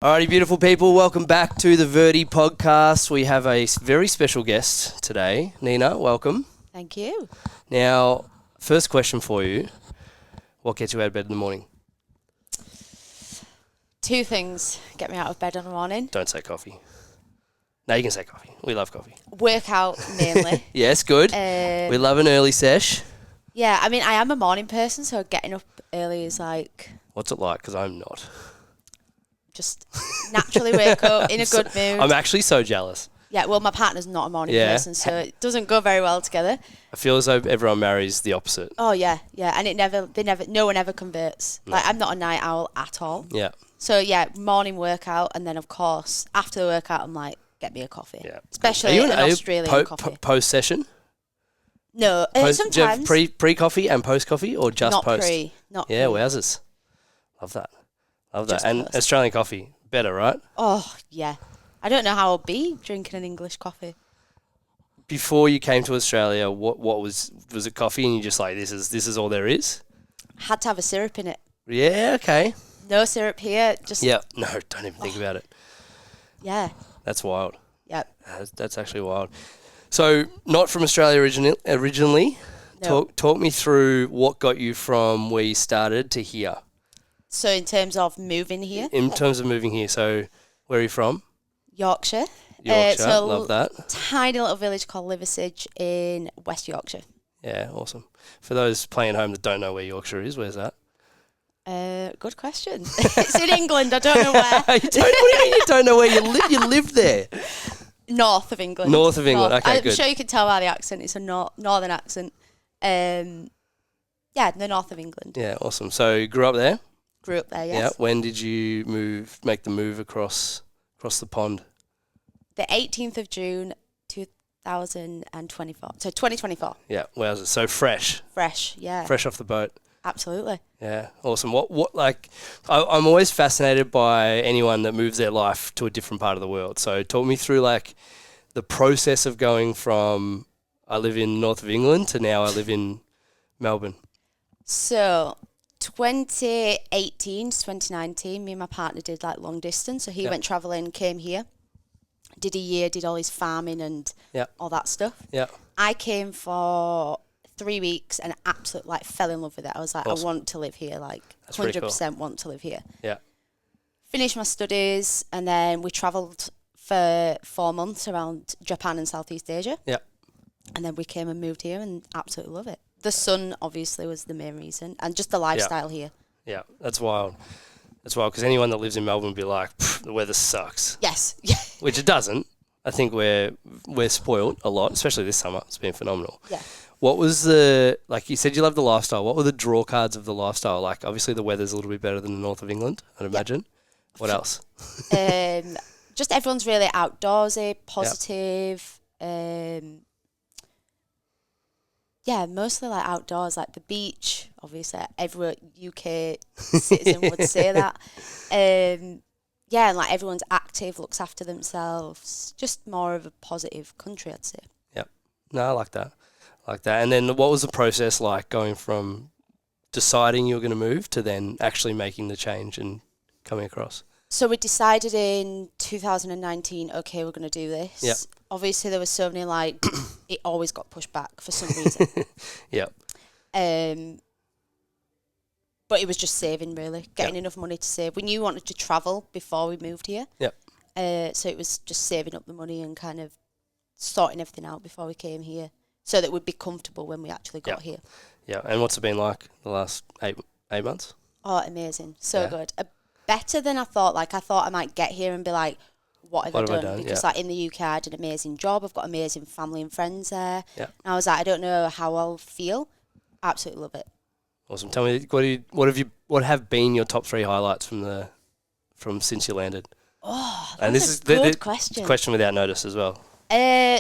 Alrighty, beautiful people, welcome back to the Verdi podcast. We have a very special guest today. Nina, welcome. Thank you. Now, first question for you. What gets you out of bed in the morning? Two things get me out of bed in the morning. Don't say coffee. No, you can say coffee. We love coffee. Workout mainly. Yes, good. We love an early sesh. Yeah, I mean, I am a morning person, so getting up early is like... What's it like? Because I'm not. Just naturally wake up in a good mood. I'm actually so jealous. Yeah, well, my partner's not a morning person, so it doesn't go very well together. I feel as though everyone marries the opposite. Oh, yeah, and no one ever converts. No. Like, I'm not a night owl at all. Yeah. So, yeah, morning workout, and then, of course, after the workout, I'm like, get me a coffee. Yeah. Especially an Australian coffee. Post-session? No, sometimes. Do you have pre-coffee and post-coffee, or just not post? Not yeah, pre. wowzers. Love that. Just and post. Australian coffee, better, right? Oh, yeah. I don't know how I'll be drinking an English coffee. Before you came to Australia, what was it coffee and you just like, this is all there is? Had to have a syrup in it. Yeah, okay. No syrup here. Just yeah, no, don't even think about it. Yeah. That's wild. Yep. That's actually wild. So, not from Australia originally. No. Talk me through what got you from where you started to here. So in terms of moving here? In terms of moving here, so where are you from? Yorkshire. Yorkshire, love that. Tiny little village called Liversedge in West Yorkshire. Yeah, awesome. For those playing at home that don't know where Yorkshire is, where's that? Good question. It's in England, I don't know where. What do you mean you don't know where you live? You live there. North of England. North of England, okay, I'm good. sure you can tell by the accent, it's a northern accent. Yeah, the north of England. Yeah, awesome. So you grew up there? Grew up there, yes. Yeah. When did you make the move across the pond? The 18th of June, 2024. So 2024. Yeah. Wowzers. So fresh. Fresh, yeah. Fresh off the boat. Absolutely. Yeah. Awesome. What like, I'm always fascinated by anyone that moves their life to a different part of the world. So talk me through like the process of going from I live in north of England to now I live in Melbourne. So 2018 to 2019, me and my partner did like long distance. So he went travelling, came here, did a year, did all his farming and all that stuff. Yeah. I came for 3 weeks and absolutely like fell in love with it. I was like, awesome. I want to live here, like 100% want to live here. Yeah. Finished my studies and then we travelled for 4 months around Japan and Southeast Asia. Yeah. And then we came and moved here and absolutely love it. The sun, obviously, was the main reason, and just the lifestyle here. Yeah, that's wild. That's wild, because anyone that lives in Melbourne would be like, the weather sucks. Yes. Yeah. Which it doesn't. I think we're spoiled a lot, especially this summer. It's been phenomenal. Yeah. What was like you said you love the lifestyle. What were the draw cards of the lifestyle? Like, obviously the weather's a little bit better than the north of England, I'd imagine. What else? Just everyone's really outdoorsy, positive. Yeah, mostly like outdoors, like the beach. Obviously, every UK citizen would say that. Yeah, and like everyone's active, looks after themselves. Just more of a positive country, I'd say. Yeah, no, I like that. And then what was the process like going from deciding you were going to move to then actually making the change and coming across? So we decided in 2019, okay, we're going to do this. Yep. Obviously, there was so many, like, it always got pushed back for some reason. Yeah. But it was just saving, really, getting enough money to save. We knew we wanted to travel before we moved here. Yep. So it was just saving up the money and kind of sorting everything out before we came here so that we'd be comfortable when we actually got here. Yeah. And what's it been like the last eight months? Oh, amazing. So good. Better than I thought. Like, I thought I might get here and be like, what have I done? Because like in the UK, I did an amazing job. I've got amazing family and friends there. Yeah. And I was like, I don't know how I'll feel. Absolutely love it. Awesome. Tell me, what have been your top 3 highlights from since you landed? Oh, that's a good question. Question without notice as well.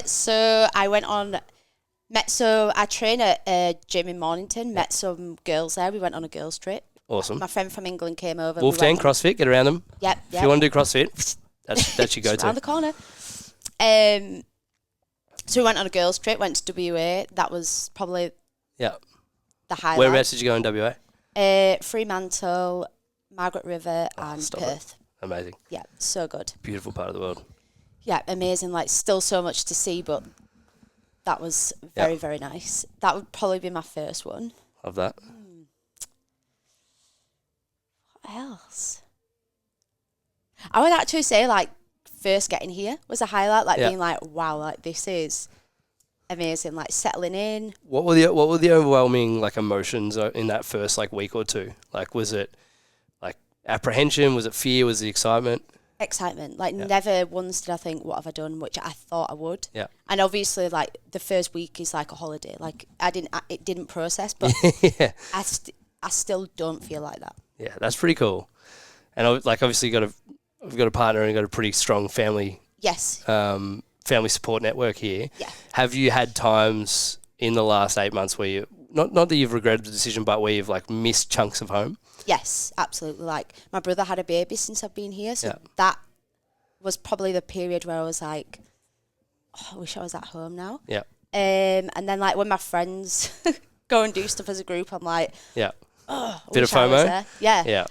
So I went on. I train at a gym in Mornington. Met some girls there. We went on a girls trip. Awesome. My friend from England came over. Wolfgang CrossFit, get around them. Yep. If you want to do CrossFit, that's your go-to. Around the corner. So we went on a girls trip, went to WA. That was probably the highlight. Whereabouts did you go in WA? Fremantle, Margaret River and Perth. Amazing. Yeah, so good. Beautiful part of the world. Yeah, amazing. Like, still so much to see, but that was very, very nice. That would probably be my first one. Love that. What else? I would actually say, like, first getting here was a highlight. Like, being like, wow, like, this is amazing. Like, settling in. What were the overwhelming, like, emotions in that first, like, week or two? Like, was it, like, apprehension? Was it fear? Was it excitement? Excitement. Like, never once did I think, what have I done, which I thought I would. Yeah. And obviously, like, the first week is like a holiday. Like, it didn't process, but Yeah. I still don't feel like that. Yeah, that's pretty cool. And, like, obviously we've got a partner and got a pretty strong family. Yes. Family support network here. Yeah. Have you had times in the last 8 months where you, not that you've regretted the decision, but where you've, like, missed chunks of home? Yes, absolutely. Like, my brother had a baby since I've been here, so that was probably the period where I was like, oh, I wish I was at home now. Yeah. And then, like, when my friends go and do stuff as a group, I'm like, yeah, oh, I bit of wish I was FOMO. there. Yeah. Yeah.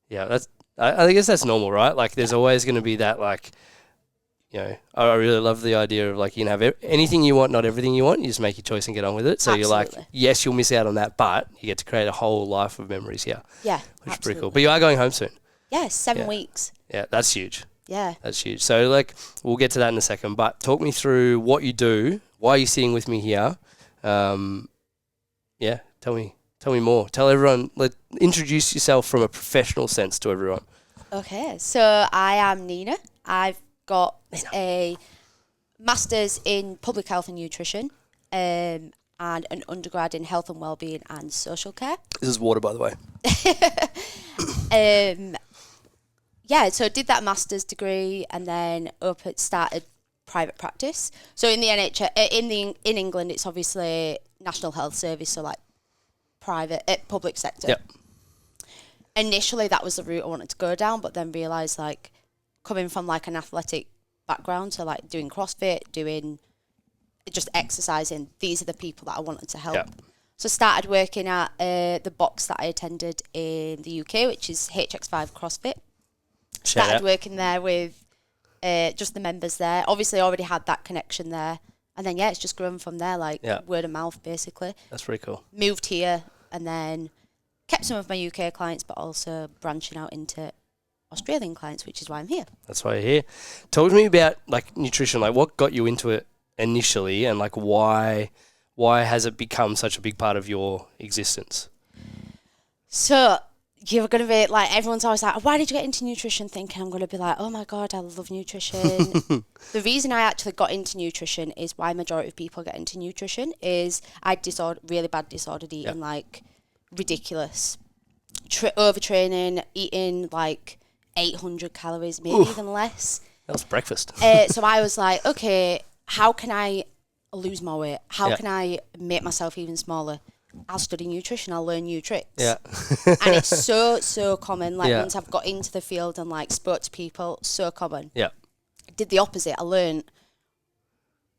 Yeah, that's. I guess that's normal, right? Like, there's always going to be that, like, you know, I really love the idea of, like, you can have anything you want, not everything you want. You just make your choice and get on with it. So Absolutely. you're like, yes, you'll miss out on that, but you get to create a whole life of memories here. Yeah, which is pretty cool. But you are going home soon. Yeah, 7 weeks. Yeah, that's huge. Yeah. That's huge. So, like, we'll get to that in a second, but talk me through what you do, why you're sitting with me here. Yeah, tell me more. Tell everyone, introduce yourself from a professional sense to everyone. Okay, so I am Nina. I've got a master's in public health and nutrition, and an undergrad in health and wellbeing and social care. This is water, by the way. Yeah, so I did that master's degree and then started private practice. So in the NHS, in England, it's obviously National Health Service, so like public sector. Yep. Initially, that was the route I wanted to go down, but then realised, like, coming from, like, an athletic background, so, like, doing CrossFit, doing just exercising, these are the people that I wanted to help. Yep. So started working at the box that I attended in the UK, which is HX5 CrossFit. Started working there with just the members there. Obviously, already had that connection there. And then, it's just grown from there, like, word of mouth, basically. That's pretty cool. Moved here and then kept some of my UK clients, but also branching out into Australian clients, which is why I'm here. That's why you're here. Talk to me about, like, nutrition. Like, what got you into it initially, and, like, why has it become such a big part of your existence? So you're going to be like, everyone's always like, why did you get into nutrition? Thinking I'm going to be like, oh my God, I love nutrition. The reason I actually got into nutrition is why majority of people get into nutrition is I had really bad disordered eating, like ridiculous. Overtraining, eating like 800 calories, maybe even less. That was breakfast. So I was like, okay, how can I lose my weight? How can I make myself even smaller? I'll study nutrition. I'll learn new tricks. Yeah. And it's so common. Like, once I've got into the field and, like, spoke to people, so common. Yeah. Did the opposite. I learned.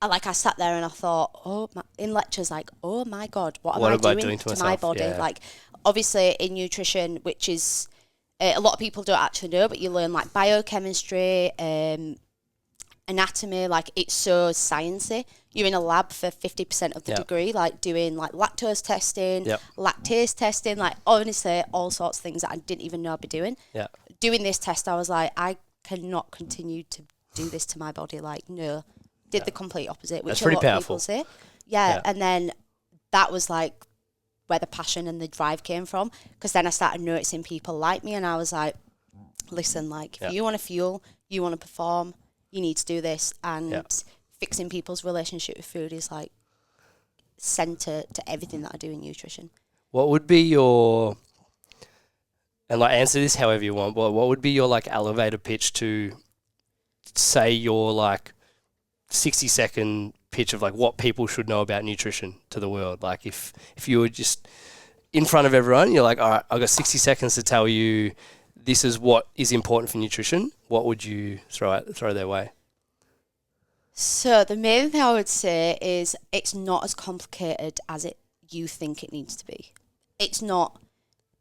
I sat there and I thought, in lectures, like, oh my God, what am I doing to my body? Yeah. Like, obviously in nutrition, which is a lot of people don't actually know, but you learn like biochemistry, anatomy. Like, it's so sciencey. You're in a lab for 50% of the degree, like doing like lactose testing, lactase testing, like honestly all sorts of things that I didn't even know I'd be doing. Yeah. Doing this test, I was like, I cannot continue to do this to my body. Like, no. Did the complete opposite, which a lot of people say. Yeah, and then that was like where the passion and the drive came from, because then I started noticing people like me, and I was like, listen, like, if you want to fuel, you want to perform, you need to do this, and fixing people's relationship with food is like center to everything that I do in nutrition. What would be your, and like answer this however you want, but what would be your like elevator pitch to say your like 60-second pitch of like what people should know about nutrition to the world? Like, if you were just in front of everyone, you're like, all right, I've got 60 seconds to tell you this is what is important for nutrition, what would you throw their way? So the main thing I would say is it's not as complicated as you think it needs to be. It's not.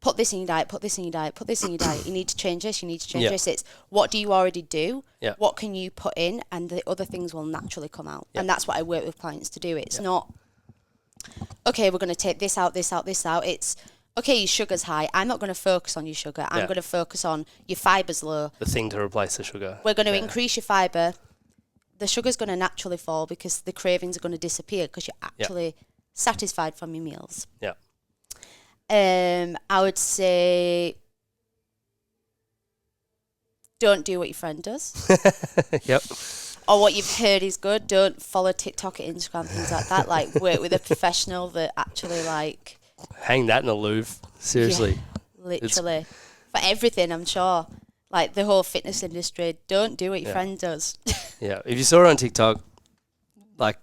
put this in your diet, put this in your diet, put this in your diet. You need to change this, you need to change this. It's what do you already do? Yeah. What can you put in? And the other things will naturally come out. And that's what I work with clients to do. It's not, okay, we're going to take this out, this out, this out. It's, okay, your sugar's high. I'm not going to focus on your sugar. I'm going to focus on your fiber's low. The thing to replace the sugar. We're going to increase your fiber. The sugar's going to naturally fall because the cravings are going to disappear because you're actually satisfied from your meals. Yeah. I would say don't do what your friend does. Yep. Or what you've heard is good. Don't follow TikTok and Instagram, things like that. Like, work with a professional that actually, like... Hang that in the Louvre. Seriously. Yeah, literally. For everything, I'm sure. Like, the whole fitness industry, don't do what your friend does. Yeah. If you saw it on TikTok, like,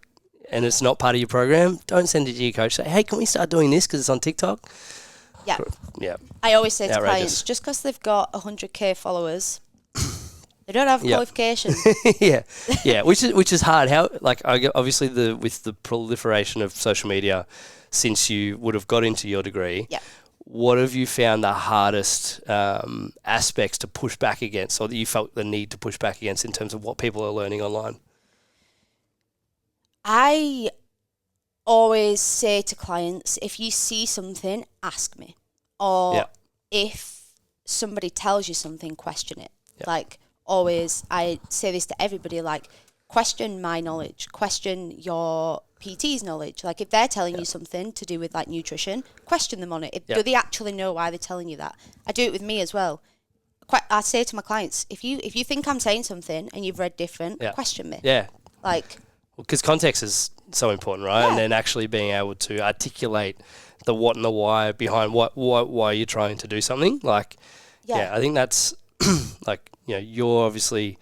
and it's not part of your program, don't send it to your coach. Say, hey, can we start doing this because it's on TikTok? Yeah. Yeah. I always say to clients, just because they've got 100k followers, they don't have qualifications. Yeah, which is hard. How, like, obviously with the proliferation of social media, since you would have got into your degree, what have you found the hardest aspects to push back against, or that you felt the need to push back against in terms of what people are learning online? I always say to clients, if you see something, ask me. Or if somebody tells you something, question it. Like, always, I say this to everybody, like, question my knowledge, question your PT's knowledge. Like, if they're telling you something to do with, like, nutrition, question them on it. Do they actually know why they're telling you that? I do it with me as well. I say to my clients, if you think I'm saying something and you've read different, question me. Yeah. Like... Because context is so important, right? And then actually being able to articulate the what and the why behind why you're trying to do something. Like, I think that's like, you know, you're obviously,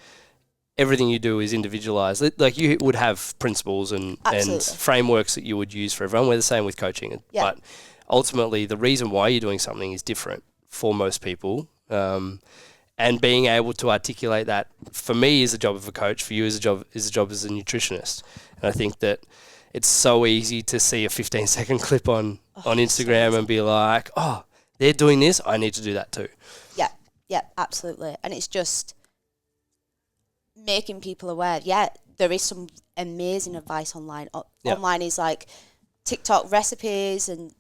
everything you do is individualized. Like, you would have principles and frameworks that you would use for everyone. We're the same with coaching. But ultimately, the reason why you're doing something is different for most people. And being able to articulate that, for me, is the job of a coach. For you, is the job as a nutritionist. And I think that it's so easy to see a 15-second clip on Instagram and be like, oh, they're doing this, I need to do that too. Yeah, absolutely. And it's just making people aware. Yeah, there is some amazing advice online. Online is like TikTok recipes, and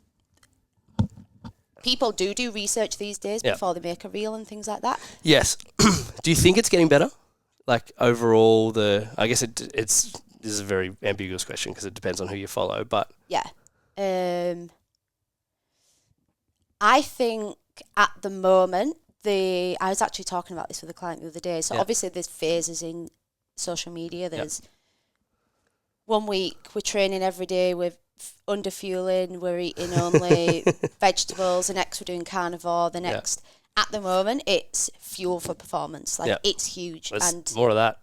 people do research these days before they make a reel and things like that. Yes. Do you think it's getting better? Like, overall, I guess this is a very ambiguous question because it depends on who you follow, but... Yeah. I think at the moment, I was actually talking about this with a client the other day. So obviously there's phases in social media. There's 1 week we're training every day, we're under fueling, we're eating only vegetables. The next we're doing carnivore. The next, at the moment, it's fuel for performance. Like, it's huge. There's and more of that.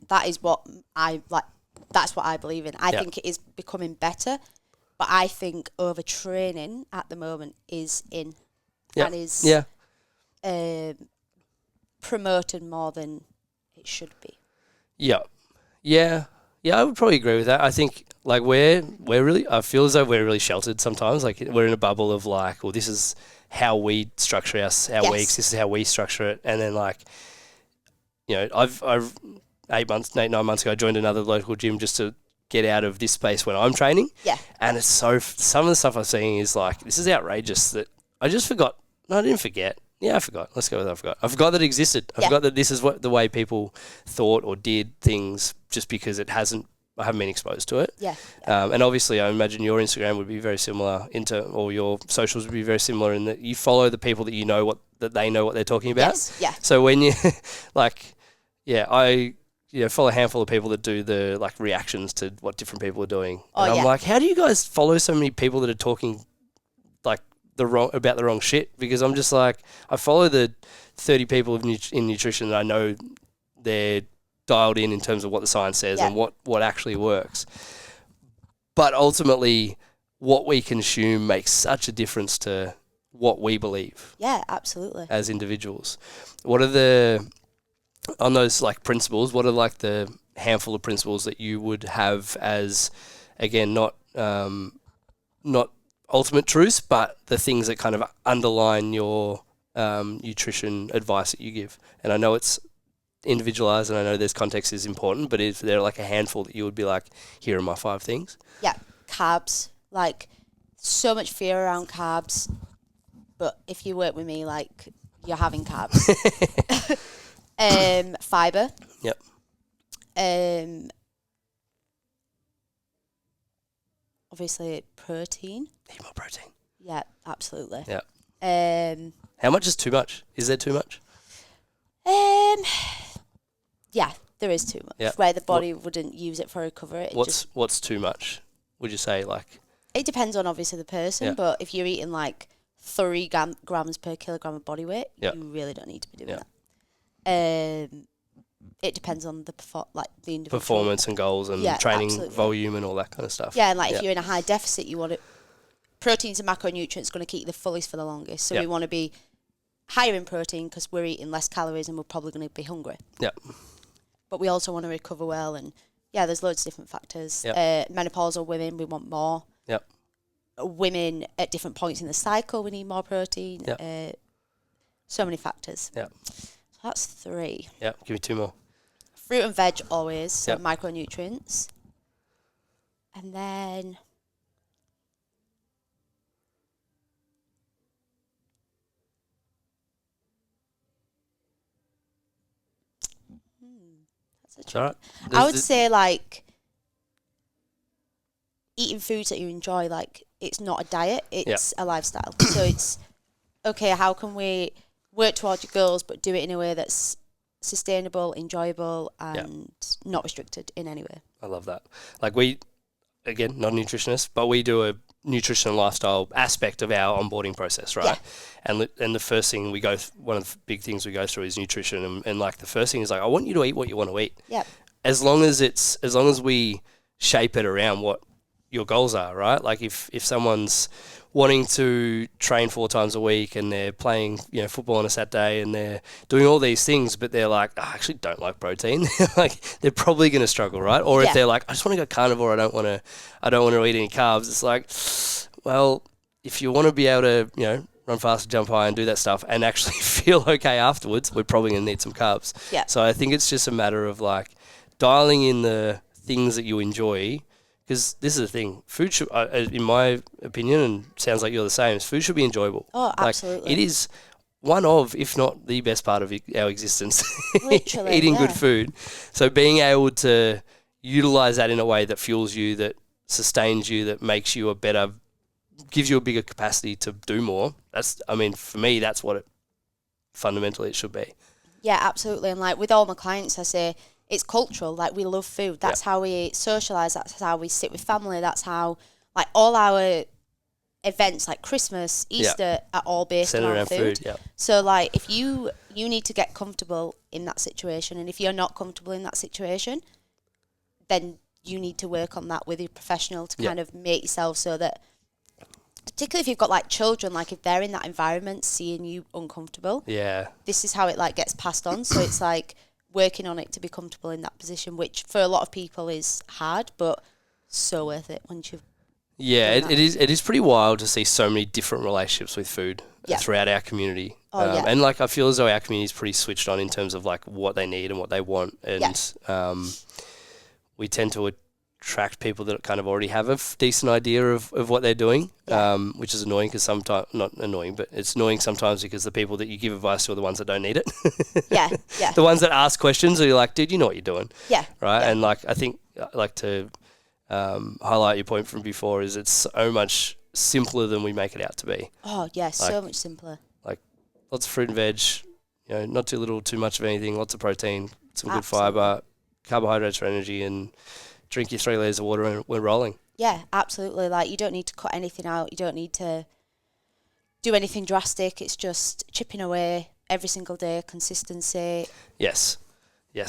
That is what I like. That's what I believe in. I think it is becoming better, but I think overtraining at the moment is in and is promoted more than it should be. Yeah, I would probably agree with that. I think, like, we're really, I feel as though we're really sheltered sometimes. Like, we're in a bubble of, like, well, this is how we structure our weeks. This is how we structure it. And then, like, you know, I've 9 months ago, I joined another local gym just to get out of this space when I'm training. Yeah. And it's some of the stuff I'm seeing is like, this is outrageous that I just forgot. No, I didn't forget. Yeah, I forgot. Let's go with I forgot. I forgot that it existed. I forgot that this is the way people thought or did things, just because I haven't been exposed to it. Yeah. And obviously, I imagine your Instagram would be very similar or your socials would be very similar in that you follow the people that you know that they know what they're talking about. Yes. Yeah. So when you I follow a handful of people that do the, like, reactions to what different people are doing. And I'm like, how do you guys follow so many people that are talking, like, about the wrong shit? Because I'm just like, I follow the 30 people in nutrition that I know they're dialed in terms of what the science says and what actually works. But ultimately, what we consume makes such a difference to what we believe. Yeah, absolutely. As individuals. What are on those, like, principles, what are, like, the handful of principles that you would have as, again, not ultimate truths, but the things that kind of underline your nutrition advice that you give. And I know it's individualized, and I know there's context is important, but is there like a handful that you would be like, here are my 5 things? Yeah, carbs. Like, so much fear around carbs, but if you work with me, like, you're having carbs. Fiber. Yep. Obviously protein. Need more protein. Yeah, absolutely. Yeah. How much is too much? Is there too much? Yeah, there is too much. Yeah. Where the body wouldn't use it for recovery. What's too much? Would you say, like? It depends on obviously the person, but if you're eating like 3 grams per kilogram of body weight, you really don't need to be doing that. It depends on the the individual performance and goals and training volume and all that kind of stuff. Yeah, and like if you're in a high deficit, you want it. Proteins and macronutrients going to keep you the fullest for the longest. So we want to be higher in protein because we're eating less calories and we're probably going to be hungry. Yeah. But we also want to recover well, and there's loads of different factors. Menopausal women, we want more. Yep. Women at different points in the cycle, we need more protein. Yep. So many factors. Yeah. So that's 3. Yeah. Give me 2 more. Fruit and veg always, so micronutrients. And then that's a trick. Right. I would say like eating foods that you enjoy, like it's not a diet, it's a lifestyle. So it's okay, how can we work towards your goals but do it in a way that's sustainable, enjoyable, and not restricted in any way. I love that. Like we, again, not a nutritionist, but we do a nutrition and lifestyle aspect of our onboarding process, right? Yeah. And the first thing one of the big things we go through is nutrition, and like the first thing is like, I want you to eat what you want to eat. Yeah. As long as we shape it around what your goals are, right? Like if someone's wanting to train 4 times a week and they're playing, football on a Saturday and they're doing all these things, but they're like, I actually don't like protein. Like they're probably going to struggle, right? Or if they're like, I just want to go carnivore, I don't want to eat any carbs. It's like, well, if you want to be able to, run fast, jump high and do that stuff and actually feel okay afterwards, we're probably going to need some carbs. Yeah. So I think it's just a matter of like dialing in the things that you enjoy. Because this is the thing, food should, in my opinion, and sounds like you're the same, food should be enjoyable. Oh, absolutely. It is one of, if not the best part of our existence, literally, eating good food. So being able to utilize that in a way that fuels you, that sustains you, that makes you gives you a bigger capacity to do more. For me, that's what fundamentally it should be. Yeah, absolutely. And like with all my clients, I say, it's cultural, like we love food. That's how we socialise, that's how we sit with family, that's how, like all our events like Christmas, Easter are all based around food. So like if you need to get comfortable in that situation, and if you're not comfortable in that situation, then you need to work on that with your professional to kind of make yourself so that, particularly if you've got like children, like if they're in that environment seeing you uncomfortable, this is how it like gets passed on. So it's like working on it to be comfortable in that position, which for a lot of people is hard, but so worth it once you've it is pretty wild to see so many different relationships with food throughout our community. And like I feel as though our community is pretty switched on in terms of like what they need and what they want, and we tend to attract people that kind of already have a decent idea of what they're doing, which is annoying because sometimes, not annoying, but it's annoying sometimes because the people that you give advice to are the ones that don't need it. The ones that ask questions are like, dude, you know what you're doing. Right. And like, I think like to highlight your point from before is it's so much simpler than we make it out to be. Oh yeah, like, so much simpler. Like lots of fruit and veg, not too little, too much of anything, lots of protein, some good fiber, carbohydrates for energy, and drink your 3 litres of water and we're rolling. Yeah, absolutely. Like you don't need to cut anything out. You don't need to do anything drastic. It's just chipping away every single day, consistency. Yes.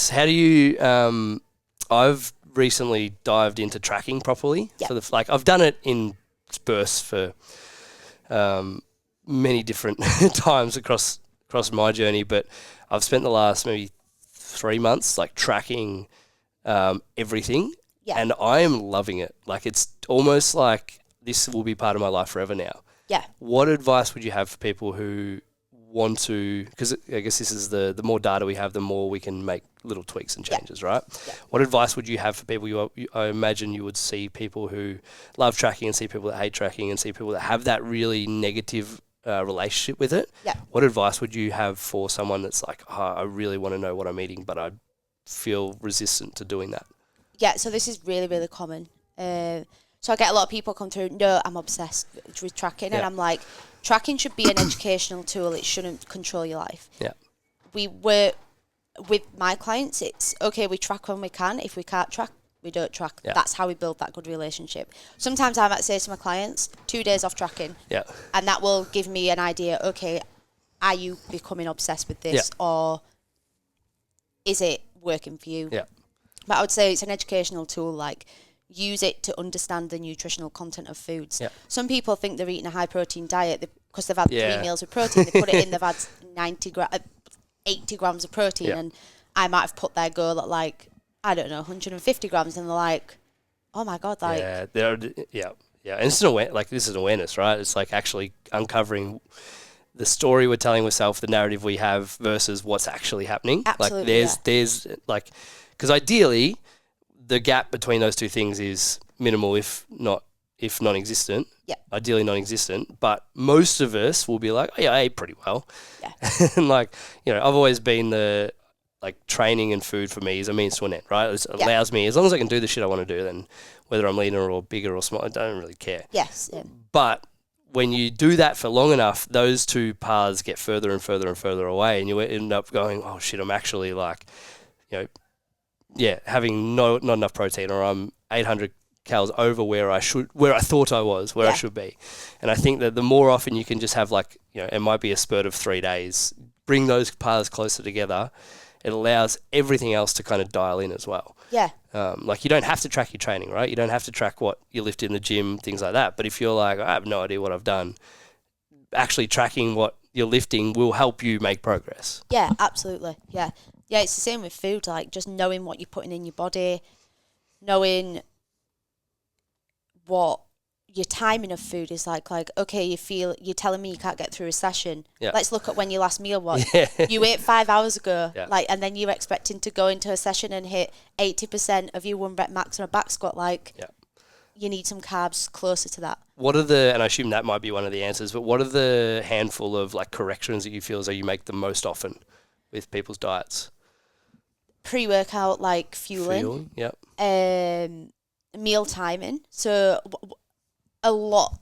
How do you, I've recently dived into tracking properly. I've done it in bursts for many different times across my journey, but I've spent the last maybe 3 months like tracking everything. Yeah. And I am loving it. Like it's almost like this will be part of my life forever now. Yeah. What advice would you have for people who want to, because I guess this is the more data we have, the more we can make little tweaks and changes, right? Yeah. What advice would you have for people? I imagine you would see people who love tracking and see people that hate tracking and see people that have that really negative relationship with it. Yeah. What advice would you have for someone that's like, oh, I really want to know what I'm eating, but I feel resistant to doing that? Yeah, so this is really, really common. So I get a lot of people come through, no, I'm obsessed with tracking. And I'm like, tracking should be an educational tool. It shouldn't control your life. Yeah. With my clients, it's okay, we track when we can. If we can't track, we don't track. Yeah. That's how we build that good relationship. Sometimes I might say to my clients, 2 days off tracking. Yeah. And that will give me an idea, okay, are you becoming obsessed with this or is it working for you? Yeah. But I would say it's an educational tool, like use it to understand the nutritional content of foods. Yeah. Some people think they're eating a high protein diet because they've had 3 meals of protein. They put it in, they've had 80 grams of protein, and I might have put their goal at like, I don't know, 150 grams, and they're like, oh my God, like. Yeah. And it's this is awareness, right? It's like actually uncovering the story we're telling ourselves, the narrative we have versus what's actually happening. Absolutely, like there's like, because ideally the gap between those two things is minimal, if non-existent. Yeah. Ideally non-existent, but most of us will be like, oh, yeah, I ate pretty well. Yeah. And like, I've always been training and food for me is a means to an end, right? It allows me, as long as I can do the shit I want to do, then whether I'm leaner or bigger or small, I don't really care. Yes. Yeah. But when you do that for long enough, those two paths get further and further and further away, and you end up going, oh shit, I'm actually like, having not enough protein, or I'm 800 calories over where I thought I was, where I should be. And I think that the more often you can just have it might be a spurt of 3 days, bring those paths closer together, it allows everything else to kind of dial in as well. Yeah. You don't have to track your training, right? You don't have to track what you lift in the gym, things like that. But if you're like, I have no idea what I've done, actually tracking what you're lifting will help you make progress. Yeah, absolutely. Yeah. Yeah, it's the same with food, like just knowing what you're putting in your body, knowing what your timing of food is like, okay, you're telling me you can't get through a session. Yeah. Let's look at when your last meal was. Yeah. You ate 5 hours ago, Yeah. and then you're expecting to go into a session and hit 80% of your 1 rep max on a back squat. You need some carbs closer to that. And I assume that might be one of the answers, but what are the handful of corrections that you feel as though you make the most often with people's diets? Pre-workout, fueling. Yep. Meal timing. So a lot,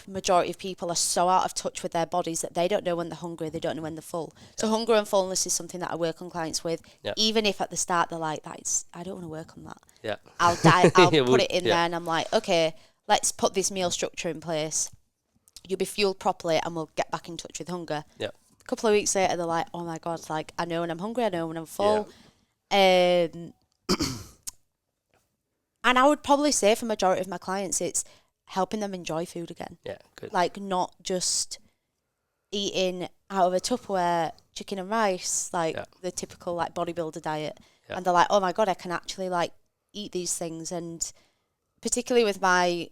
majority of people are so out of touch with their bodies that they don't know when they're hungry, they don't know when they're full. So hunger and fullness is something that I work on clients with. Yep. Even if at the start they're like, I don't want to work on that. Yeah. I'll put it in there, and I'm like, okay, let's put this meal structure in place. You'll be fueled properly and we'll get back in touch with hunger. Yeah. A couple of weeks later, they're like, oh my God, I know when I'm hungry, I know when I'm full. Yeah. And I would probably say for majority of my clients, it's helping them enjoy food again. Yeah, good. Not just eating out of a Tupperware chicken and rice, the typical bodybuilder diet. Yeah. And they're like, oh my God, I can actually eat these things. And particularly with my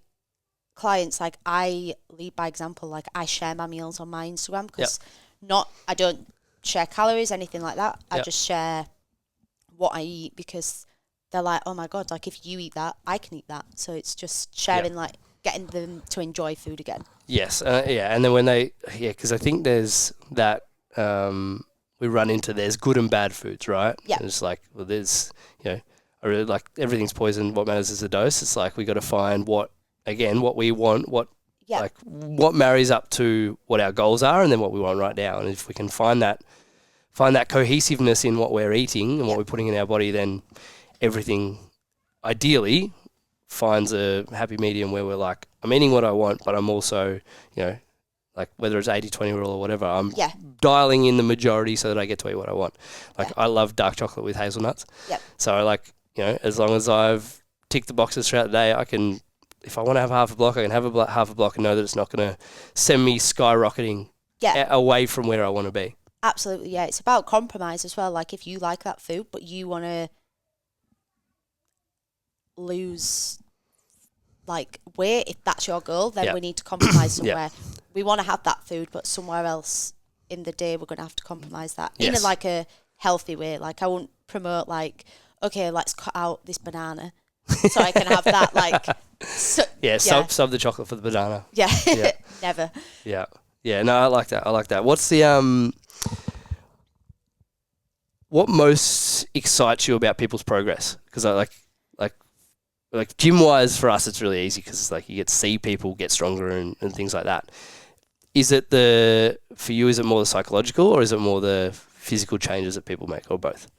clients, I lead by example. I share my meals on my Instagram because I don't share calories, anything like that. I just share what I eat because they're like, oh my God, if you eat that, I can eat that. So it's just sharing, getting them to enjoy food again. Yes. And then because I think there's that, we run into, there's good and bad foods, right? Yeah. And it's there's, I really everything's poison. What matters is the dose. It's we got to find what we want, what marries up to what our goals are and then what we want right now. And if we can find that cohesiveness in what we're eating and what we're putting in our body, then everything ideally finds a happy medium where we're I'm eating what I want, but I'm also, whether it's 80-20 rule or whatever, I'm dialing in the majority so that I get to eat what I want. I love dark chocolate with hazelnuts. Yep. So as long as I've ticked the boxes throughout the day, I can, if I want to have half a block, I can have half a block and know that it's not going to send me skyrocketing away from where I want to be. Absolutely, yeah. It's about compromise as well. If you like that food, but you want to lose like weight. If that's your goal, then Yeah. we need to compromise Yeah. somewhere. We want to have that food, but somewhere else in the day we're going to have to compromise that in Yes. like a healthy way. Like I won't promote like, okay, let's cut out this banana so I can have that. Like, so, Sub the chocolate for the banana. Yeah. Yeah. Never. Yeah. Yeah. No, I like that. What's the what most excites you about people's progress? Because I like gym wise for us, it's really easy because it's like you get to see people get stronger and things like that. Is it for you, is it more the psychological or is it more the physical changes that people make, or both?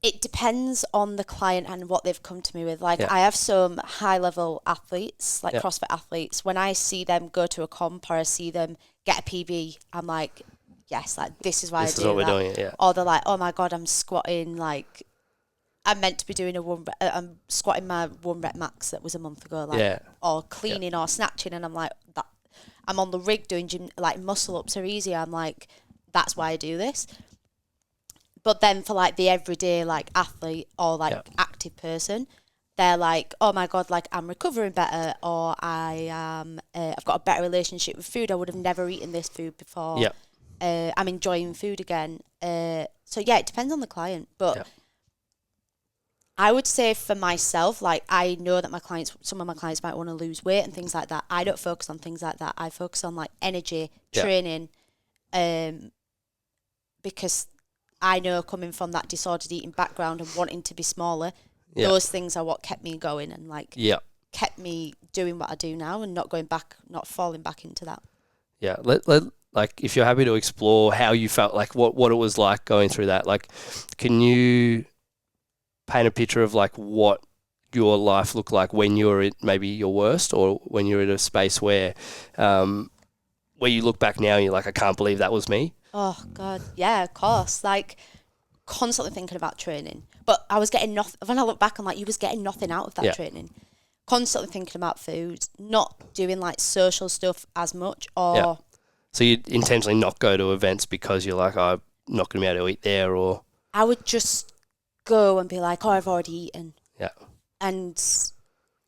It depends on the client and what they've come to me with. Like, Yeah. I have some high-level athletes, like Yeah. CrossFit athletes. When I see them go to a comp or I see them get a PB, I'm like, yes, like, this is why This I is do what we're that. doing, yeah. Or they're like, oh, my God, I'm squatting, like, I'm meant to be doing I'm squatting my 1 rep max that was a month ago, like, Yeah. or cleaning or snatching, and I'm like, that. I'm on the rig doing gym, like, muscle-ups are easy. I'm like, that's why I do this. But then for like the everyday like athlete or like active person, they're like, oh my God, like I'm recovering better, or I've got a better relationship with food. I would have never eaten this food before. Yeah. I'm enjoying food again. So yeah, it depends on the client. But I would say for myself, like I know that some of my clients might want to lose weight and things like that. I don't focus on things like that. I focus on like energy, training, because I know coming from that disordered eating background and wanting to be smaller, those things are what kept me going and like kept me doing what I do now and not falling back into that. Yeah. Like if you're happy to explore how you felt, like what it was like going through that, like can you paint a picture of like what your life looked like when you were at maybe your worst, or when you're in a space where you look back now and you're like, I can't believe that was me? Oh, God. Yeah, of course. Like, constantly thinking about training. But I was getting nothing. When I look back, I'm like, you was getting nothing out of that training. Constantly thinking about food, not doing, like, social stuff as much, or... Yeah. So you'd intentionally not go to events because you're like, oh, I'm not going to be able to eat there, or... I would just go and be like, oh, I've already eaten. Yeah. And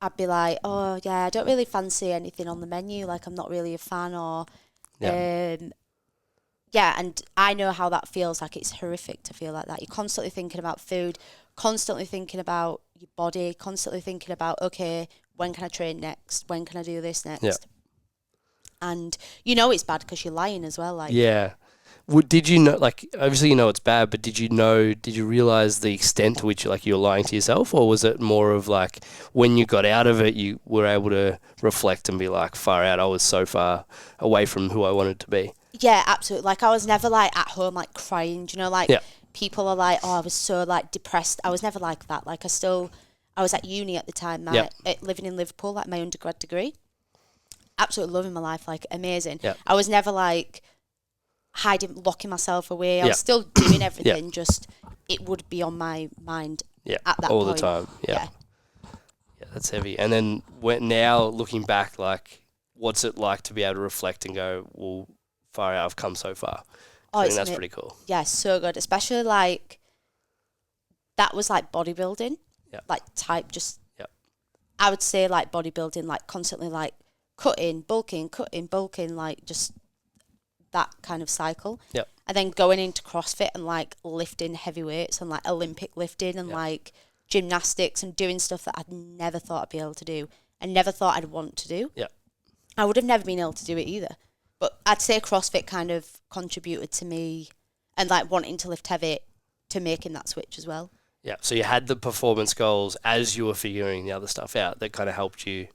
I'd be like, oh, yeah, I don't really fancy anything on the menu. Like, I'm not really a fan, or... Yeah, and I know how that feels. Like, it's horrific to feel like that. You're constantly thinking about food, constantly thinking about your body, constantly thinking about, okay, when can I train next? When can I do this next? Yeah. And you know it's bad because you're lying as well. Like, yeah. Did you know, like, obviously you know it's bad, but did you realise the extent to which like you were lying to yourself, or was it more of like when you got out of it, you were able to reflect and be like, far out, I was so far away from who I wanted to be? Yeah, absolutely. Like, I was never, like, at home, like, crying. Do you know, like, people are like, oh, I was so, like, depressed. I was never like that. Like, I was at uni at the time, living in Liverpool, like, my undergrad degree. Absolutely loving my life, like, amazing. Yeah. I was never, like, hiding, locking myself away. I was still doing everything, just it would be on my mind at that point. All the time. Yeah, that's heavy. And then now, looking back, like, what's it like to be able to reflect and go, well, far out, I've come so far. I think that's pretty cool. Yeah, so good. Especially like that was like bodybuilding. Yeah. Like type just I would say like bodybuilding, like constantly like cutting, bulking, like just that kind of cycle. Yep. And then going into CrossFit and like lifting heavy weights and like Olympic lifting and like gymnastics and doing stuff that I'd never thought I'd be able to do and never thought I'd want to do. Yeah. I would have never been able to do it either. But I'd say CrossFit kind of contributed to me and like wanting to lift heavy to making that switch as well. Yeah. So you had the performance goals as you were figuring the other stuff out that kind of helped you.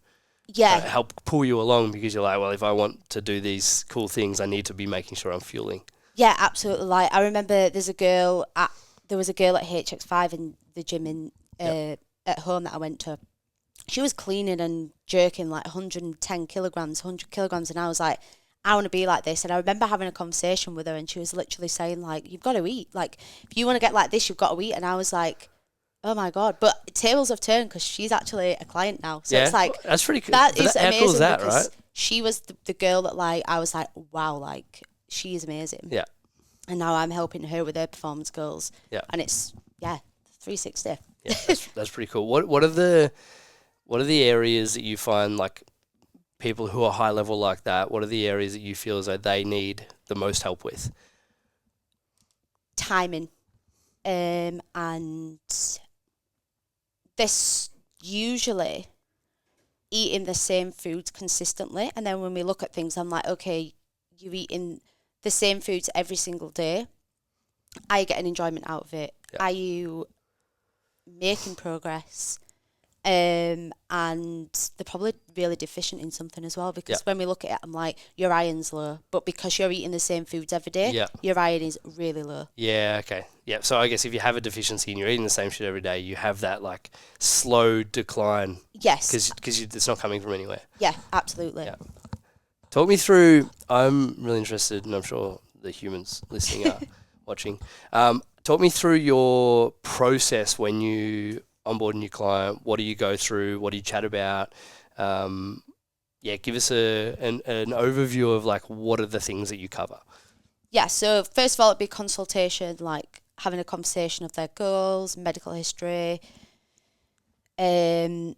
Yeah. Help pull you along, because you're like, well, if I want to do these cool things, I need to be making sure I'm fueling. Yeah, absolutely. Like, I remember there was a girl at HX5 in the gym at home that I went to. She was cleaning and jerking like 110 kilograms, 100 kilograms, and I was like, I want to be like this. And I remember having a conversation with her and she was literally saying like, you've got to eat. Like, if you want to get like this, you've got to eat. And I was like, oh my God. But tables have turned because she's actually a client now. So it's like, that's pretty cool. That is how amazing. Cool is that, because right? she was the girl that like, I was like, wow, like she is amazing. Yeah. And now I'm helping her with her performance goals. Yeah. And it's, 360. Yeah, that's pretty cool. What are the what are the areas that you find like people who are high level like that, what are the areas that you feel as though they need the most help with? Timing. And this usually eating the same foods consistently. And then when we look at things, I'm like, okay, you're eating the same foods every single day. Are you getting enjoyment out of it? Yeah. Are you making progress? And they're probably really deficient in something as well, because when we look at it, I'm like, your iron's low, but because you're eating the same foods every day, your iron is really low. Yeah, okay. Yeah, so I guess if you have a deficiency and you're eating the same shit every day, you have that like slow decline. Yes. Because it's not coming from anywhere. Yeah, absolutely. Yeah. Talk me through, I'm really interested, and I'm sure the humans listening are watching. Talk me through your process when you onboard a new client. What do you go through? What do you chat about? Give us an overview of like what are the things that you cover. Yeah, so first of all, it'd be consultation, like having a conversation of their goals, medical history, like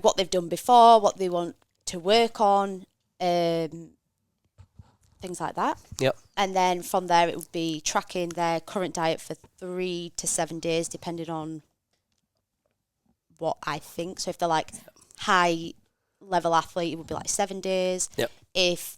what they've done before, what they want to work on, things like that. Yep. And then from there, it would be tracking their current diet for 3 to 7 days, depending on what I think. So if they're like high level athlete, it would be like 7 days. Yep. If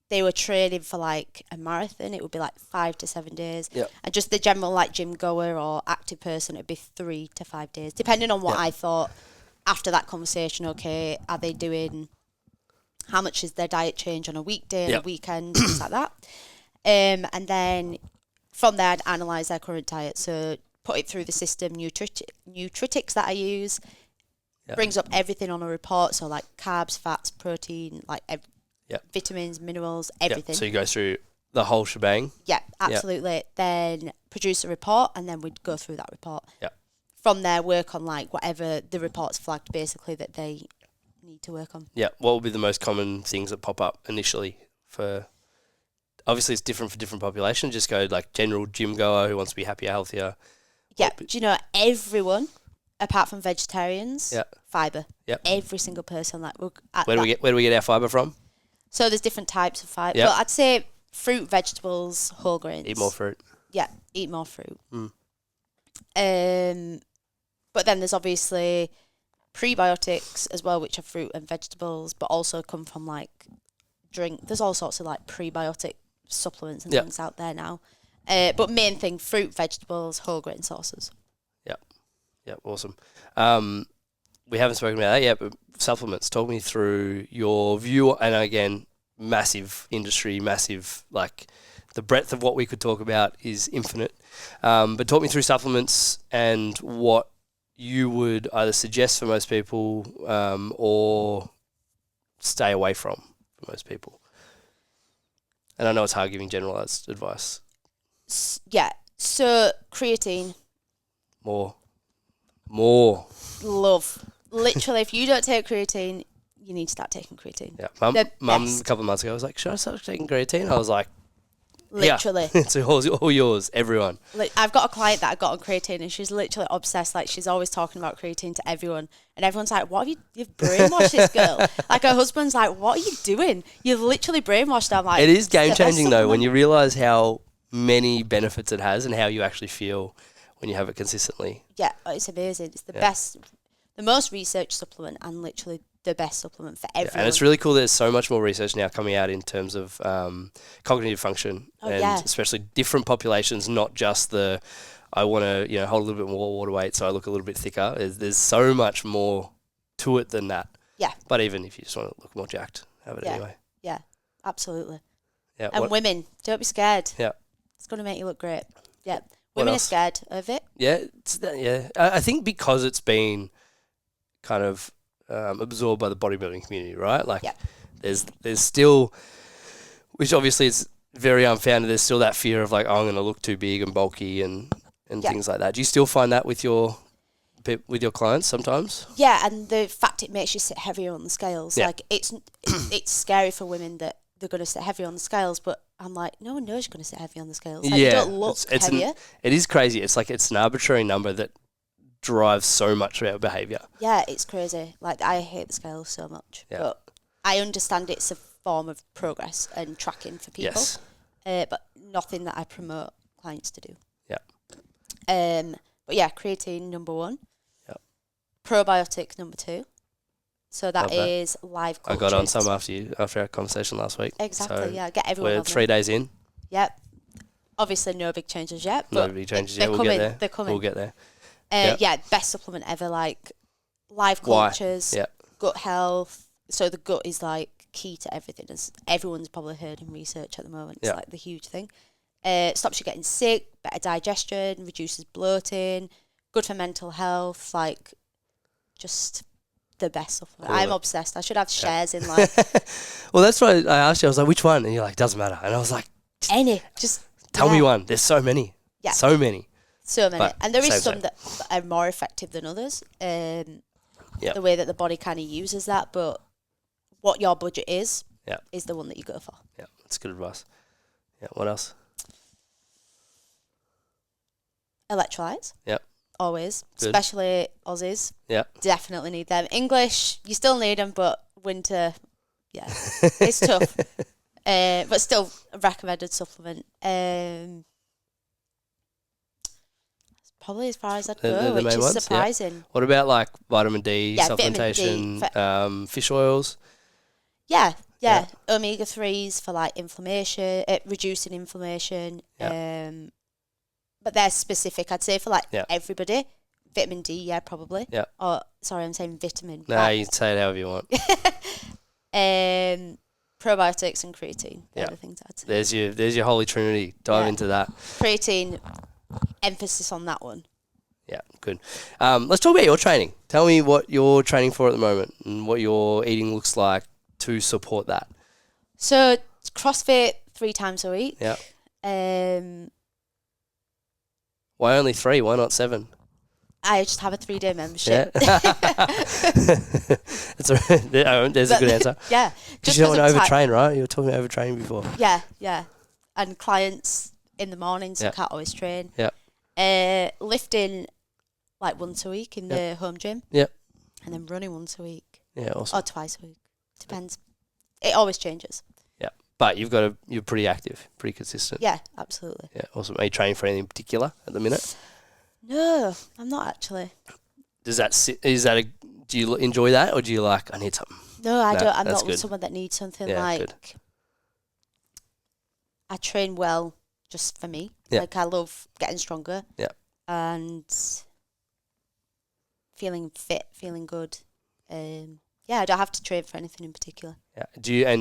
they were training for like a marathon, it would be like 5 to 7 days. Yep. And just the general like gym goer or active person, it'd be 3 to 5 days, depending on what I thought after that conversation. Okay, are they doing, how much is their diet change on a weekday and a weekend, things like that. And then from there, I'd analyse their current diet. So put it through the system, Nutritics that I use, brings up everything on a report. So like carbs, fats, protein, like vitamins, minerals, everything. So you go through the whole shebang? Yeah, absolutely. Then produce a report, and then we'd go through that report. Yeah. From there, work on like whatever the report's flagged basically that they need to work on. Yeah. What would be the most common things that pop up initially for, obviously it's different for different populations, just go like general gym goer who wants to be happier, healthier. Yeah. Do you know everyone, apart from vegetarians, fibre. Yeah. Every single person that where do we get our fibre from? So there's different types of fibre. Yep. But I'd say fruit, vegetables, whole grains. Eat more fruit. Yeah, eat more fruit. But then there's obviously prebiotics as well, which are fruit and vegetables, but also come from like drink. There's all sorts of like prebiotic supplements and things out there now. But main thing, fruit, vegetables, whole grain sources. Yeah, awesome. We haven't spoken about that yet, but supplements. Talk me through your view, and again, massive industry, massive, like the breadth of what we could talk about is infinite. But talk me through supplements and what you would either suggest for most people or stay away from for most people. And I know it's hard giving generalized advice. Yeah, so creatine. More. Love. Literally, if you don't take creatine, you need to start taking creatine. Yeah, Mum a couple of months ago was like, should I start taking creatine? I was like, literally. It's all yours, everyone. Like, I've got a client that I got on creatine, and she's literally obsessed. Like, she's always talking about creatine to everyone, and everyone's like, "What have you've brainwashed this girl?" Like, her husband's like, "What are you doing? You've literally brainwashed her." I'm like, it is game changing though when you realise how many benefits it has and how you actually feel when you have it consistently. Yeah, it's amazing. It's the best, the most researched supplement, and literally the best supplement for everyone. And it's really cool. There's so much more research now coming out in terms of cognitive function, especially different populations, not just the I want to hold a little bit more water weight so I look a little bit thicker. There's so much more to it than that. Yeah. But even if you just want to look more jacked, have it anyway. Yeah, absolutely. Yeah. And women, don't be scared. Yeah. It's going to make you look great. Yeah. Women are scared of it. Yeah. I think because it's been kind of absorbed by the bodybuilding community, right? Like there's still, which obviously is very unfounded, there's still that fear of like, oh, I'm going to look too big and bulky and things like that. Do you still find that with your clients sometimes? Yeah, and the fact it makes you sit heavier on the scales. Like it's scary for women that they're going to sit heavier on the scales, but I'm like, no one knows you're going to sit heavy on the scales. Like, you don't look heavier. It is crazy. It's like it's an arbitrary number that drives so much of our behaviour. Yeah, it's crazy. Like, I hate the scale so much. Yeah. But I understand it's a form of progress and tracking for people. Yes. But nothing that I promote clients to do. Yeah. But yeah, creatine, number 1. Yep. Probiotics, number 2. So that Love that. is live I cultures. got on some after our conversation last week. Exactly, So yeah. Get everyone we're on 3 days in. Yep. Obviously, no big changes yet. No But big changes they're yet. We'll coming. get there. They're coming. We'll get there. Yeah, best supplement ever. Like, live Why? cultures, Yeah. gut health. So the gut is like key to everything, as everyone's probably heard in research at the moment. It's like the huge thing. Stops you getting sick, better digestion, reduces bloating, good for mental health. Like, just the best supplement. I'm obsessed. I should have shares in like Well, that's why I asked you. I was like, which one? And you're like, doesn't matter. And I was like, any. Just tell me one. There's so many. Yeah. So many. So many. But And there is same. some that are more effective than others. The way that the body kind of uses that, but what your budget is the one that you go for. Yeah, that's good advice. Yeah, what else? Electrolytes. Yep. Always. Good. Especially Aussies. Yep. Definitely need them. English, you still need them, but winter, yeah, it's tough. But still a recommended supplement. Probably as far as I'd go, which is surprising. Yeah. What about like vitamin D, supplementation, Vitamin D, fish oils? Yeah. Omega-3s for like inflammation, reducing inflammation. Yeah. But they're specific, I'd say, for like everybody. Vitamin D, yeah, probably. Yeah. Or, sorry, I'm saying vitamin. No, you can say it however you want. Probiotics and creatine. They're the things I'd say. There's your holy trinity. Dive into that. Creatine, emphasis on that one. Yeah, good. Let's talk about your training. Tell me what you're training for at the moment and what your eating looks like to support that. So, CrossFit 3 times a week. Yeah. Why only 3? Why not 7? I just have a 3-day membership. Yeah. There's a good answer. Yeah. Because you don't want to overtrain, right? You were talking about overtraining before. Yeah. And clients in the mornings can't always train. Yeah. Lifting like once a week in the home gym. Yeah. And then running once a week. Yeah, awesome. Or twice a week. Depends. It always changes. Yeah. But you're pretty active, pretty consistent. Yeah, absolutely. Yeah, awesome. Are you training for anything in particular at the minute? No, I'm not actually. Do you enjoy that, or do you like, I need something? No, I don't. I'm not good. someone that needs something good. I train well just for me. Yeah. Like, I love getting stronger. Yeah. And feeling fit, feeling good. I don't have to train for anything in particular. Yeah.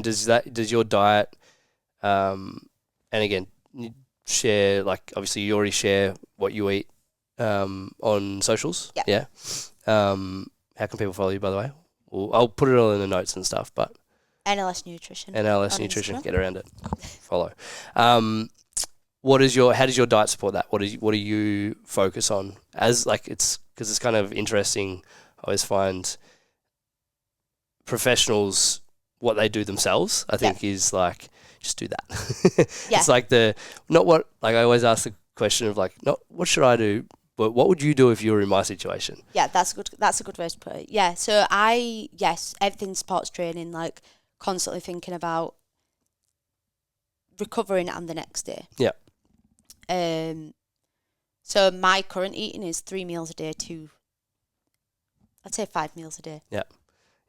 Does your diet, and again, you share, like, obviously you already share what you eat on socials. Yeah. How can people follow you, by the way? I'll put it all in the notes and stuff, but NLS Nutrition. NLS Nutrition, Instagram. get around it. Follow. How does your diet support that? What do you focus on as, like, because it's kind of interesting. I always find professionals, what they do themselves, I think is like, just do that. It's like I always ask the question of, like, not what should I do, but what would you do if you were in my situation? Yeah, that's good. That's a good way to put it. Yeah, so everything sports training, like constantly thinking about recovering and the next day. Yeah. So my current eating is 3 meals a day to, I'd say 5 meals a day. Yeah.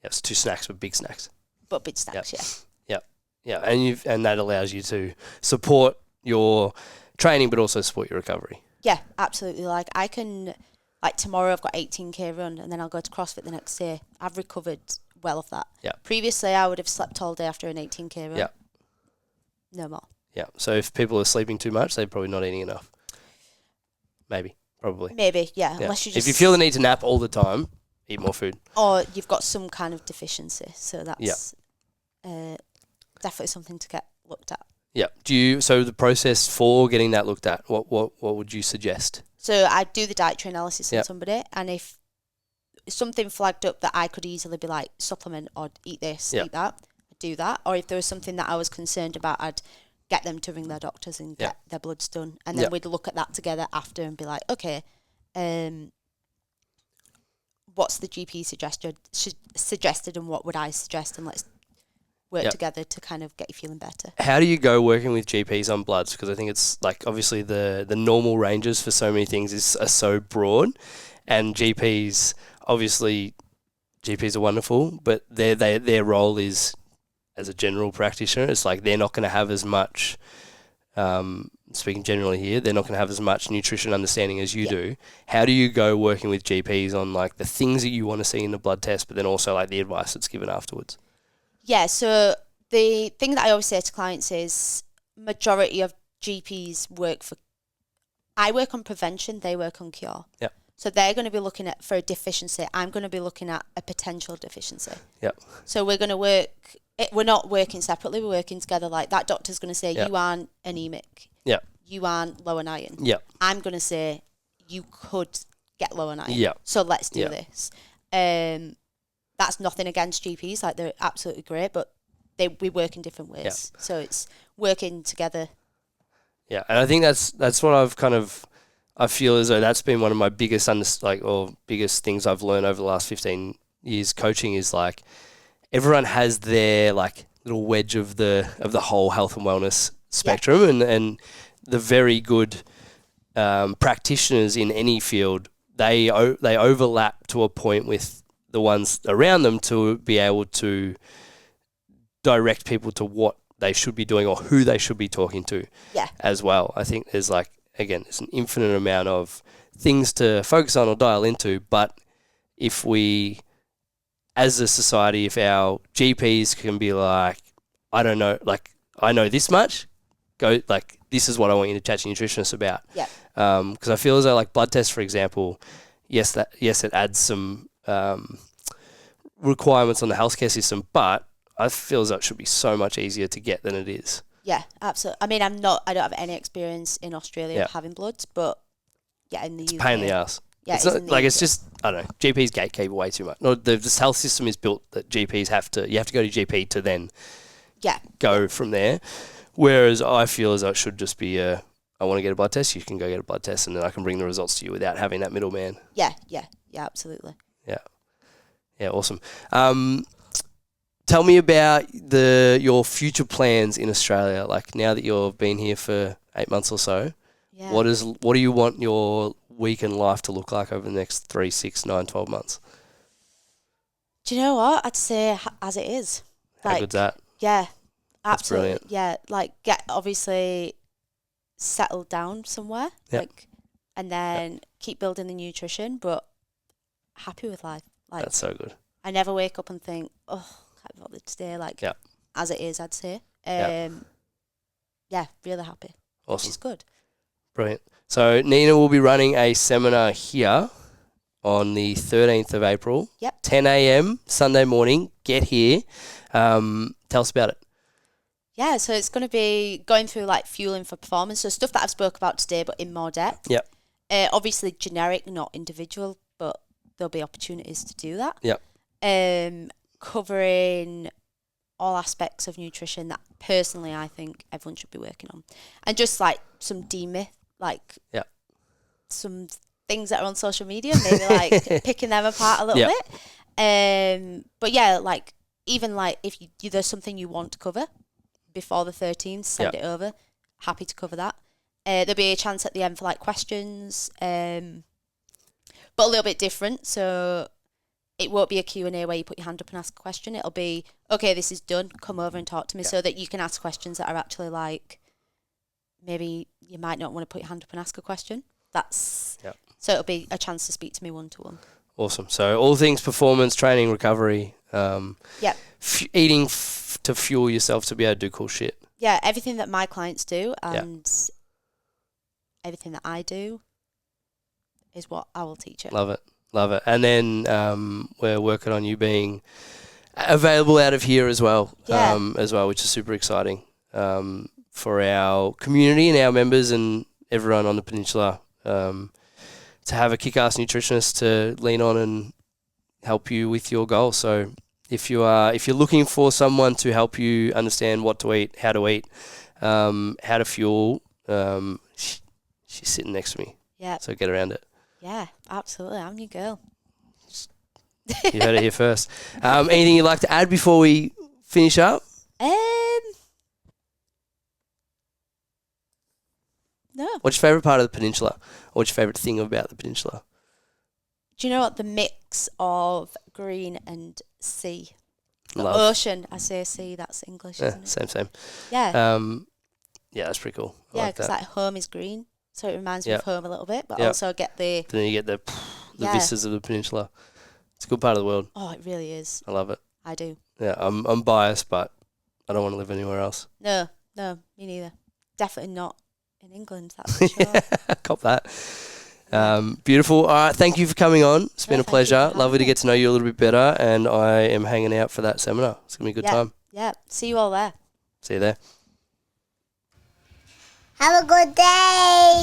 Yes, 2 snacks, but big snacks. But big snacks, Yeah, and that allows you to support your training, but also support your recovery. Yeah, absolutely. Like, I can, like, tomorrow I've got 18K run, and then I'll go to CrossFit the next day. I've recovered well of that. Yeah. Previously, I would have slept all day after an 18K run. Yeah. No more. Yeah. So if people are sleeping too much, they're probably not eating enough. Probably. Maybe, yeah. Unless you just... If you feel the need to nap all the time, eat more food. Or you've got some kind of deficiency. So that's definitely something to get looked at. Yeah. So the process for getting that looked at, what would you suggest? So I do the dietary analysis on somebody, and if something flagged up that I could easily be like, supplement or eat this, eat that, I'd do that. Or if there was something that I was concerned about, I'd get them to ring their doctors and get their bloods done. And then we'd look at that together after and be like, okay, what's the GP suggested and what would I suggest, and let's work together to kind of get you feeling better. How do you go working with GPs on bloods? Because I think it's like obviously the normal ranges for so many things are so broad, and GPs are wonderful, but their role is as a general practitioner. It's like they're not going to have as much. Speaking generally here, they're not going to have as much nutrition understanding as you do. How do you go working with GPs on like the things that you want to see in the blood test, but then also like the advice that's given afterwards? Yeah, so the thing that I always say to clients is majority of GPs I work on prevention, they work on cure. Yeah. So they're going to be looking at for a deficiency. I'm going to be looking at a potential deficiency. Yeah. So we're going to we're not working separately, we're working together. Like that doctor's going to say, you aren't anemic. Yeah. You aren't low in iron. Yeah. I'm going to say, you could get low in iron. Yeah. So let's do this. That's nothing against GPs. Like they're absolutely great, but we work in different ways. Yeah. So it's working together. Yeah. And I think that's what I feel as though that's been one of my biggest biggest things I've learned over the last 15 years coaching is like, everyone has their like little wedge of the whole health and wellness spectrum, and the very good practitioners in any field, they overlap to a point with the ones around them to be able to direct people to what they should be doing or who they should be talking to as well. I think there's like, again, there's an infinite amount of things to focus on or dial into, but if we, as a society, if our GPs can be like, I don't know, like, I know this much, go, like, this is what I want you to chat to your nutritionist about. Yeah. Because I feel as though, like, blood tests, for example, yes, it adds some requirements on the healthcare system, but I feel as though it should be so much easier to get than it is. Yeah, absolutely. I mean, I don't have any experience in Australia of having bloods, but in the UK. It's a pain in the ass. Yeah, it's not, like, it's just, I don't know, GPs gatekeep way too much. No, this health system is built that GPs you have to go to your GP to then go from there. Whereas I feel as though it should just be I want to get a blood test, you can go get a blood test, and then I can bring the results to you without having that middleman. Yeah, absolutely. Yeah, awesome. Tell me about your future plans in Australia. Like, now that you've been here for 8 months or so, what do you want your week and life to look like over the next 3, 6, 9, 12 months? Do you know what? I'd say as it is. How good's that? Yeah, absolutely. That's brilliant. Yeah, like get obviously settled down somewhere, and then keep building the nutrition, but happy with life. Like, that's so good. I never wake up and think, oh, can't be bothered today. Like, as it is, I'd say. Really happy. Awesome. Which is good. Brilliant. So Nina will be running a seminar here on the 13th of April. Yep. 10 a.m. Sunday morning. Get here. Tell us about it. Yeah, so it's going to be going through like fueling for performance. So stuff that I've spoke about today, but in more depth. Yep. Obviously generic, not individual, but there'll be opportunities to do that. Yep. Covering all aspects of nutrition that personally I think everyone should be working on. And just like some demyth, like some things that are on social media, maybe like picking them apart a little bit. But yeah, like even like if there's something you want to cover before the 13th, send it over. Happy to cover that. There'll be a chance at the end for like questions, but a little bit different. So it won't be a Q&A where you put your hand up and ask a question. It'll be, okay, this is done, come over and talk to me, so that you can ask questions that are actually like, maybe you might not want to put your hand up and ask a question. So it'll be a chance to speak to me one-to-one. Awesome. So all things performance, training, recovery, eating to fuel yourself to be able to do cool shit. Yeah, everything that my clients do and everything that I do is what I will teach it. Love it. And then we're working on you being available out of here as well, which is super exciting for our community and our members and everyone on the peninsula to have a kick-ass nutritionist to lean on and help you with your goals. So if you're looking for someone to help you understand what to eat, how to fuel, she's sitting next to me. Yeah. So get around it. Yeah, absolutely. I'm your girl. You heard it here first. Anything you'd like to add before we finish up? No. What's your favourite part of the peninsula? Or what's your favourite thing about the peninsula? Do you know what? The mix of green and sea. The Love. ocean. I say sea, that's English, isn't it? Same. Yeah. Yeah, that's pretty cool. Yeah, because like home is green. So it reminds me of home a little bit, but Yep. also get the... Then you get the vistas of the peninsula. It's a good part of the world. Oh, it really is. I love it. I do. Yeah, I'm biased, but I don't want to live anywhere else. No, me neither. Definitely not in England, that's for sure. Cop that. Beautiful. All right, thank you for coming on. It's been a pleasure. Lovely to get to know you a little bit better, and I am hanging out for that seminar. It's going to be a good time. Yeah, see you all there. See you there. Have a good day.